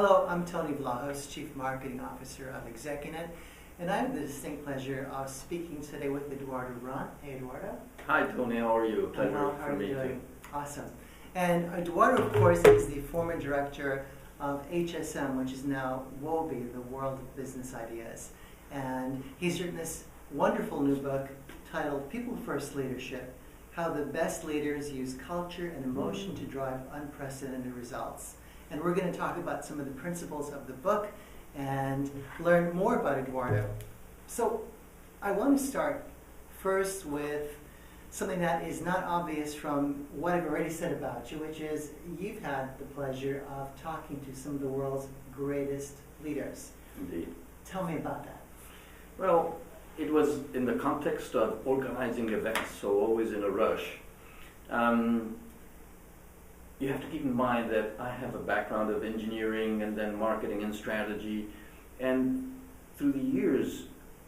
Hello, I'm Tony Vlahos, Chief Marketing Officer of ExecuNet, and I have the distinct pleasure of speaking today with Eduardo Braun. Hey, Eduardo. Hi, Tony. How are you? Pleasure How for are me you doing? too. Awesome. And Eduardo, of course, is the former director of HSM, which is now WOBI, the World of Business Ideas. And he's written this wonderful new book titled People First Leadership: How the Best Leaders Use Culture and Emotion to Drive Unprecedented Results. And we're going to talk about some of the principles of the book and learn more about Eduardo. So I want to start first with something that is not obvious from what I've already said about you, which is you've had the pleasure of talking to some of the world's greatest leaders. Indeed. Tell me about that. Well, it was in the context of organizing events, so always in a rush. You have to keep in mind that I have a background of engineering and then marketing and strategy. And through the years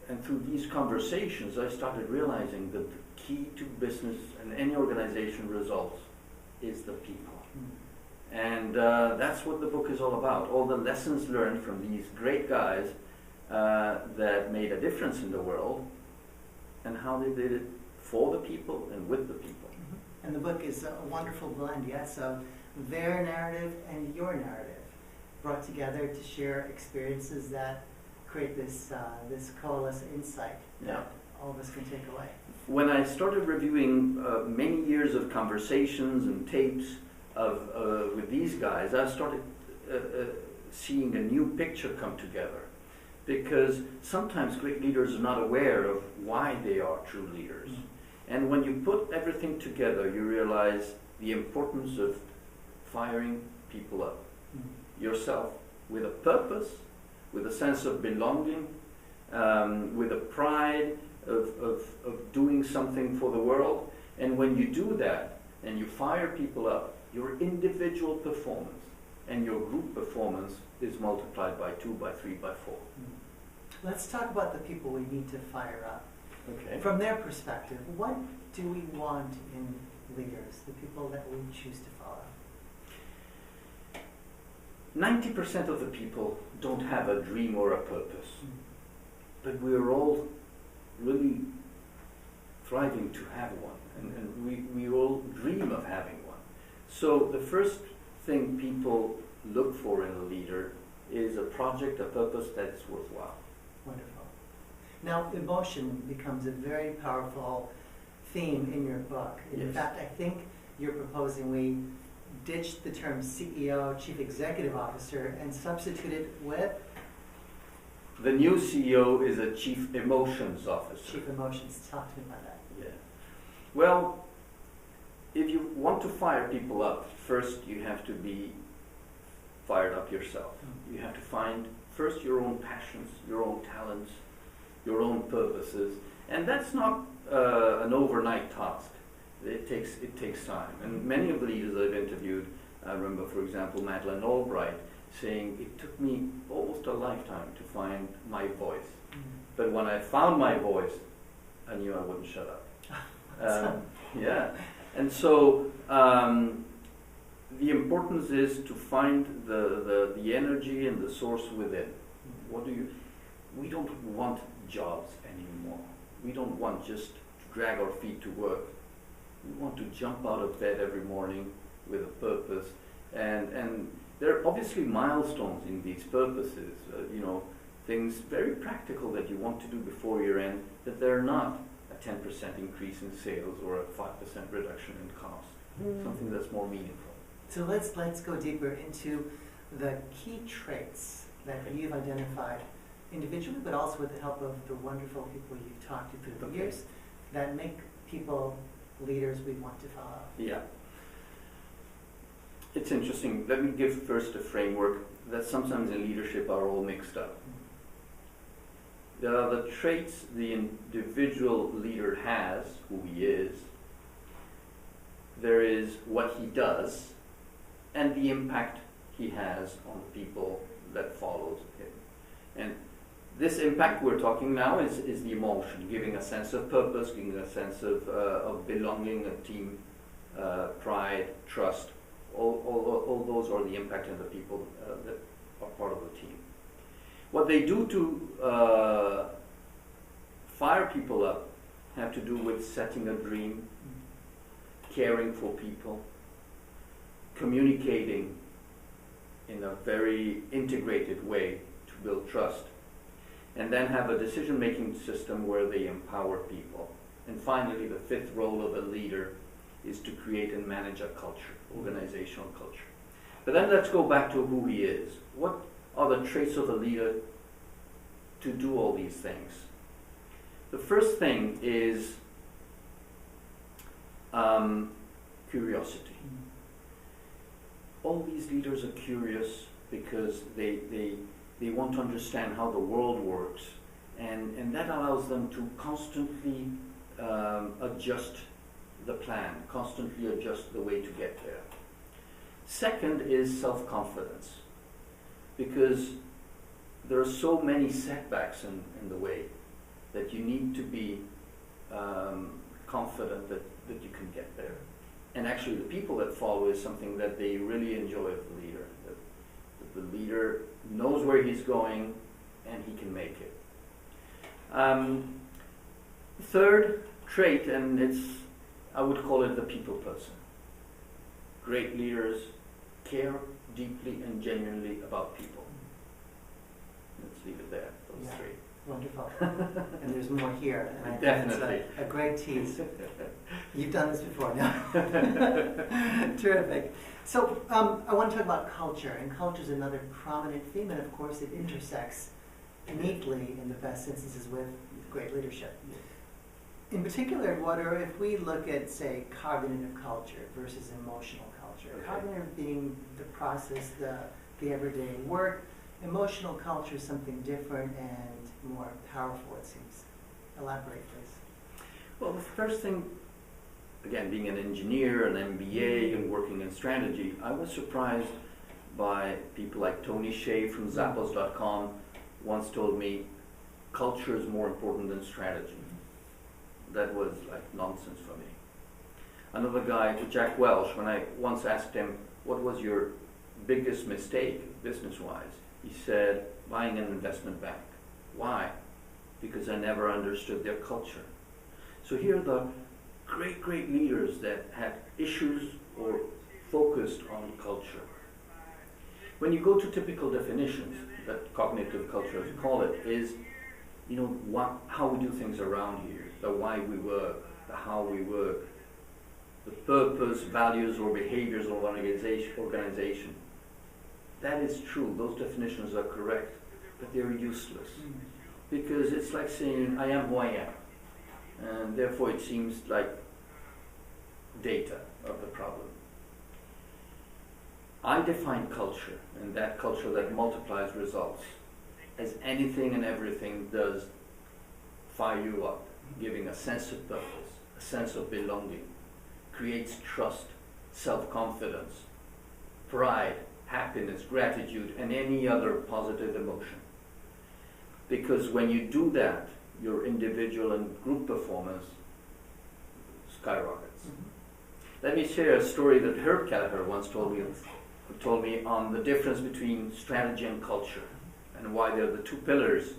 and through these conversations, I started realizing that the key to business and any organization results is the people. And that's what the book is all about. All the lessons learned from these great guys that made a difference in the world and how they did it for the people and with the people. And the book is a wonderful blend, yes, of their narrative and your narrative, brought together to share experiences that create this coalesced insight that all of us can take away. When I started reviewing many years of conversations and tapes with these guys, I started seeing a new picture come together. Because sometimes great leaders are not aware of why they are true leaders. And when you put everything together, you realize the importance of firing people up. Yourself, with a purpose, with a sense of belonging, with a pride of doing something for the world. And when you do that, and you fire people up, your individual performance and your group performance is multiplied by 2, by 3, by 4. Let's talk about the people we need to fire up. Okay. From their perspective, what do we want in leaders, the people that we choose to follow? 90% of the people don't have a dream or a purpose. But we're all really thriving to have one. And we all dream of having one. So the first thing people look for in a leader is a project, a purpose that is worthwhile. Wonderful. Now, emotion becomes a very powerful theme in your book. In fact, I think you're proposing we ditch the term CEO, Chief Executive Officer, and substitute it with? The new CEO is a Chief Emotions Officer. Chief Emotions. Talk to me about that. Yeah. Well, if you want to fire people up, first you have to be fired up yourself. You have to find first your own passions, your own talents, your own purposes, and that's not an overnight task. It takes time. And many of the leaders I've interviewed, I remember, for example, Madeleine Albright saying, it took me almost a lifetime to find my voice. But when I found my voice, I knew I wouldn't shut up. Yeah. And so the importance is to find the energy and the source within. We don't want jobs anymore. We don't want just to drag our feet to work. We want to jump out of bed every morning with a purpose. And there are obviously milestones in these purposes, things very practical that you want to do before year end, that they're not a 10% increase in sales or a 5% reduction in cost. Something that's more meaningful. So let's go deeper into the key traits that you've identified individually, but also with the help of the wonderful people you've talked to through the years that make people leaders we want to follow. Yeah. It's interesting. Let me give first a framework that sometimes in leadership are all mixed up. There are the traits the individual leader has, who he is. There is what he does, and the impact he has on people that follows him. And this impact we're talking now is the emotion, giving a sense of purpose, giving a sense of belonging, a team, pride, trust. All those are the impact of the people that are what they do to fire people up have to do with setting a dream, caring for people, communicating in a very integrated way to build trust, and then have a decision-making system where they empower people. And finally, the fifth role of a leader is to create and manage a culture, organizational culture. But then let's go back to who he is. What are the traits of a leader to do all these things? The first thing is curiosity. All these leaders are curious because they want to understand how the world works, and that allows them to constantly adjust the plan, constantly adjust the way to get there. Second is self-confidence, because there are so many setbacks in the way that you need to be confident that you can get there. And actually the people that follow is something that they really enjoy of the leader. That the leader knows where he's going and he can make it. Third trait, and I would call it the people person. Great leaders care deeply and genuinely about people. Let's leave it there, those three. Wonderful. And there's more here. And I Definitely. think it's a great tease. You've done this before now. Terrific. So I want to talk about culture, and culture is another prominent theme, and of course it intersects neatly in the best instances with great leadership. In particular, Eduardo, if we look at, say, cognitive culture versus emotional culture, cognitive being the process, the everyday work, emotional culture is something different and more powerful, it seems. Elaborate, please. Well, the first thing, again, being an engineer, an MBA, and working in strategy, I was surprised by people like Tony Hsieh from Zappos.com once told me, culture is more important than strategy. That was like nonsense for me. Another guy, Jack Welch, when I once asked him, what was your biggest mistake business-wise? He said, buying an investment bank. Why? Because I never understood their culture. So here are the great leaders that had issues or focused on culture. When you go to typical definitions, that cognitive culture, as we call it, is how we do things around here, the why we work, the how we work, the purpose, values, or behaviors of an organization. That is true, those definitions are correct, but they're useless. Because it's like saying, I am who I am. And therefore it seems like data of the problem. I define culture, and that culture that multiplies results, as anything and everything does fire you up, giving a sense of purpose, a sense of belonging, creates trust, self-confidence, pride, happiness, gratitude, and any other positive emotion. Because when you do that, your individual and group performance skyrockets. Let me share a story that Herb Kelleher once told me on the difference between strategy and culture, and why they're the two pillars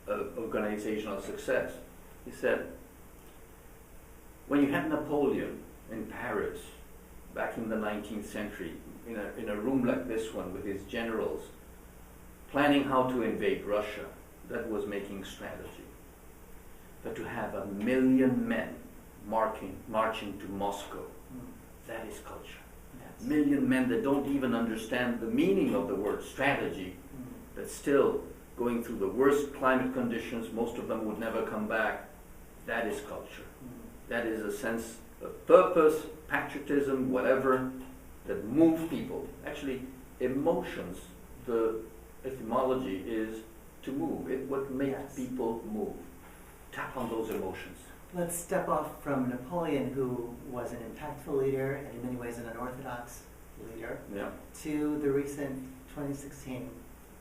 of organizational success. He said, when you had Napoleon in Paris back in the 19th century, in a room like this one with his generals, planning how to invade Russia, that was making strategy. But to have 1 million men marching to Moscow, that is culture. Yes. 1 million men that don't even understand the meaning of the word strategy, but still going through the worst climate conditions, most of them would never come back. That is culture. That is a sense of purpose, patriotism, whatever, that move people. Actually, emotions, the etymology is to move. What makes people move. Tap on those emotions. Let's step off from Napoleon, who was an impactful leader and in many ways an unorthodox leader, to the recent 2016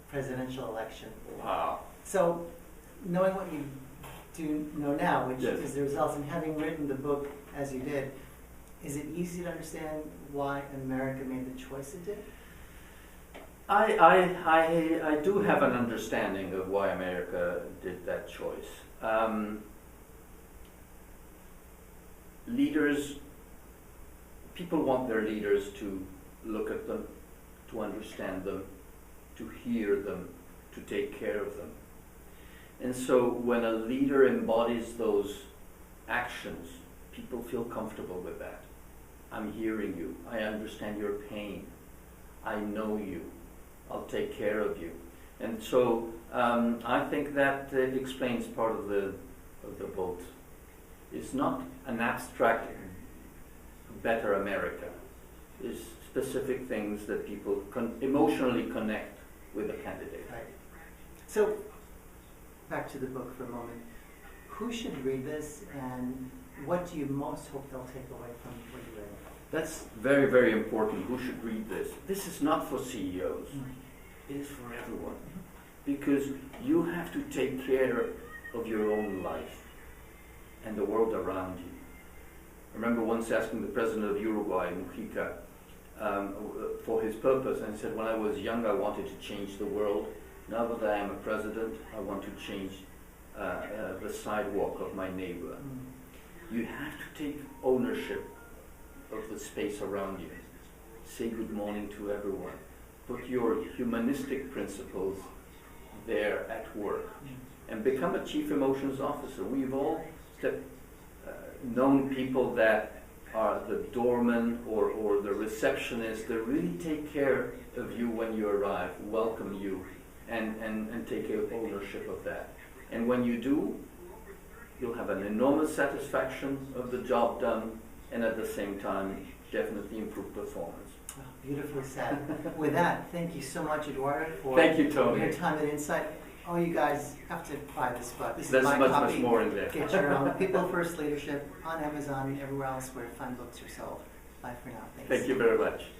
presidential election. Wow. So, knowing what you do know now, which is the results, and having written the book as you did, is it easy to understand why America made the choice it did? I do have an understanding of why America did that choice. Leaders, people want their leaders to look at them, to understand them, to hear them, to take care of them. And so when a leader embodies those actions, people feel comfortable with that. I'm hearing you. I understand your pain. I know you. I'll take care of you. And so I think that explains part of the vote. It's not an abstract better America. It's specific things that people emotionally connect with a candidate. Right. So back to the book for a moment. Who should read this, and what do you most hope they'll take away from what you read? That's very, very important. Who should read this? This is not for CEOs. It is for everyone. Because you have to take care of your own life and the world around you. I remember once asking the president of Uruguay, Mujica, for his purpose, and he said, when I was young, I wanted to change the world. Now that I am a president, I want to change the sidewalk of my neighbor. You have to take ownership of the space around you. Say good morning to everyone. Put your humanistic principles there at work. And become a chief emotions officer. We've all known people that are the doorman or the receptionist that really take care of you when you arrive, welcome you, and take ownership of that. And when you do, you'll have an enormous satisfaction of the job done, and at the same time, definitely improve performance. Oh, beautifully said. With that, thank you so much, Eduardo, for Thank you, Tony. your time and insight. Oh, you guys have to buy this book. This There's is my much, copy. much more in there. Get your own. People First Leadership on Amazon and everywhere else where fine books are sold. Bye for now. Thanks. Thank you very much.